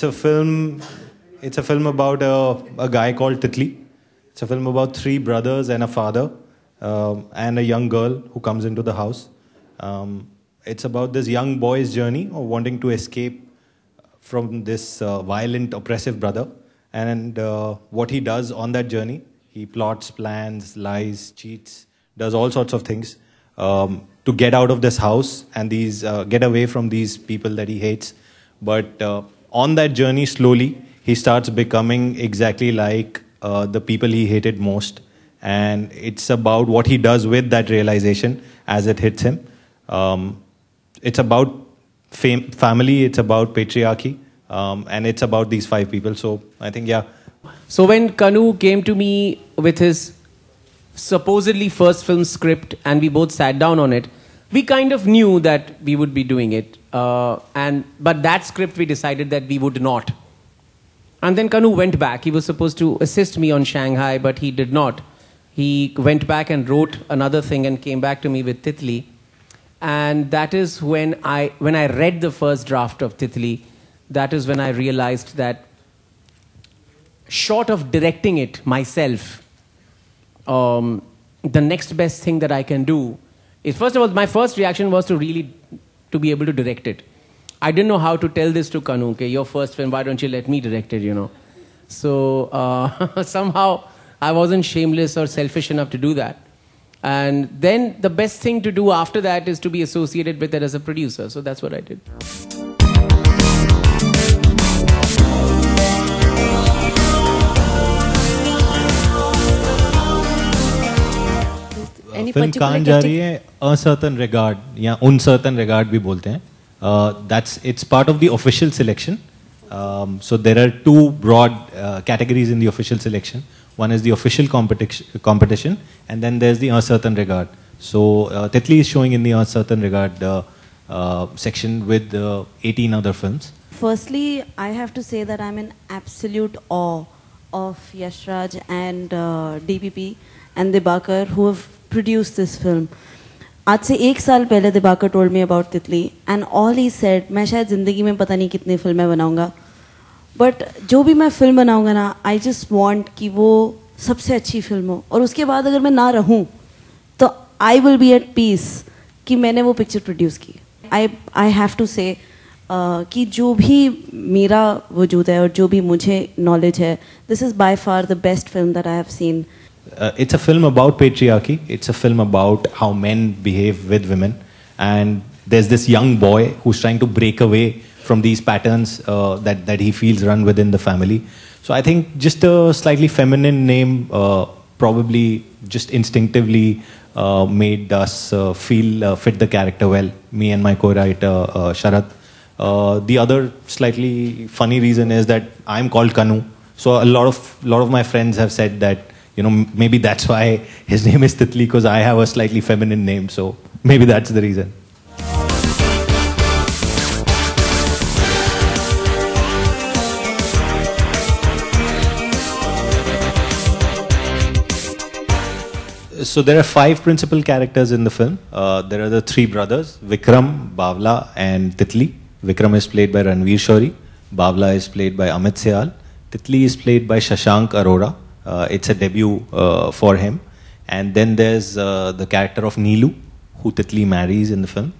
It's a film. It's a film about a guy called Titli. It's a film about three brothers and a father and a young girl who comes into the house. It's about this young boy's journey of wanting to escape from this violent, oppressive brother, and what he does on that journey. He plots, plans, lies, cheats, does all sorts of things to get out of this house and get away from these people that he hates. But on that journey, slowly, he starts becoming exactly like the people he hated most. And it's about what he does with that realization as it hits him. It's about family, it's about patriarchy, and it's about these five people. So I think, yeah. So when Kanu came to me with his supposedly first film script and we both sat down on it, we kind of knew that we would be doing it. But that script we decided that we would not. And then Kanu went back. He was supposed to assist me on Shanghai, but he did not. He went back and wrote another thing and came back to me with Titli. And that is when I read the first draft of Titli, that is when I realized that short of directing it myself, the next best thing that I can do is, first of all, my first reaction was to be able to direct it. I didn't know how to tell this to Kanu, okay, your first film, why don't you let me direct it, you know. So somehow I wasn't shameless or selfish enough to do that. And then the best thing to do after that is to be associated with it as a producer. So that's what I did. Film कहाँ जा रही है uncertain regard या uncertain regard भी बोलते हैं. It's part of the official selection. So there are two broad categories in the official selection. One is the official competition, and then there's the uncertain regard. So Titli is showing in the uncertain regard section with 18 other films. Firstly, I have to say that I'm in absolute awe of Yashraj and DPP and Dibakar, who have produced this film. आज से 1 साल पहले Dibakar told me about Titli, and all he said, मैं शायद ज़िंदगी में पता नहीं कितनी फिल्में बनाऊंगा, but जो भी मैं फिल्म बनाऊंगा ना, I just want कि वो सबसे अच्छी फिल्म हो, और उसके बाद अगर मैं ना रहूं, तो I will be at peace कि मैंने वो पिक्चर प्रोड्यूस की. I have to say कि जो भी मेरा वजूद है और जो भी मुझे नॉलेज है, this is by far the best film that I have seen. It's a film about patriarchy. It's a film about how men behave with women. And there's this young boy who's trying to break away from these patterns that he feels run within the family. So I think just a slightly feminine name probably just instinctively made us fit the character well. Me and my co-writer Sharat. The other slightly funny reason is that I'm called Kanu. So a lot of my friends have said that, you know, maybe that's why his name is Titli, because I have a slightly feminine name. So maybe that's the reason. So there are 5 principal characters in the film. There are the 3 brothers, Vikram, Bavla and Titli. Vikram is played by Ranveer Shori. Bavla is played by Amit Seal. Titli is played by Shashank Arora. It's a debut for him. And then there's the character of Neelu, who Titli marries in the film.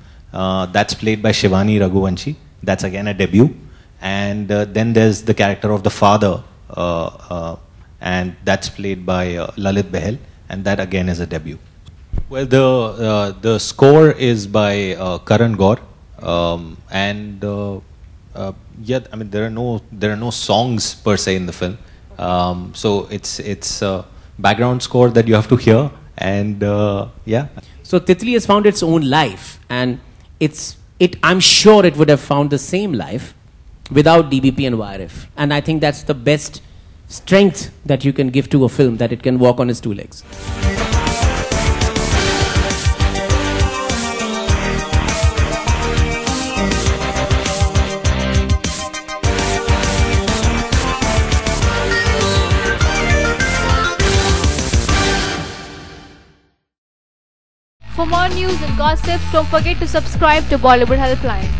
That's played by Shivani Raghuvanshi. That's again a debut. And then there's the character of the father, and that's played by Lalit Behel. And that again is a debut. Well, the score is by Karan Gaur, and yeah, I mean there are no songs per se in the film. So it's a background score that you have to hear, and yeah. So Titli has found its own life, and I'm sure it would have found the same life without DBP and YRF. And I think that's the best strength that you can give to a film, that it can walk on its 2 legs. For more news and gossips, don't forget to subscribe to Bollywood Helpline.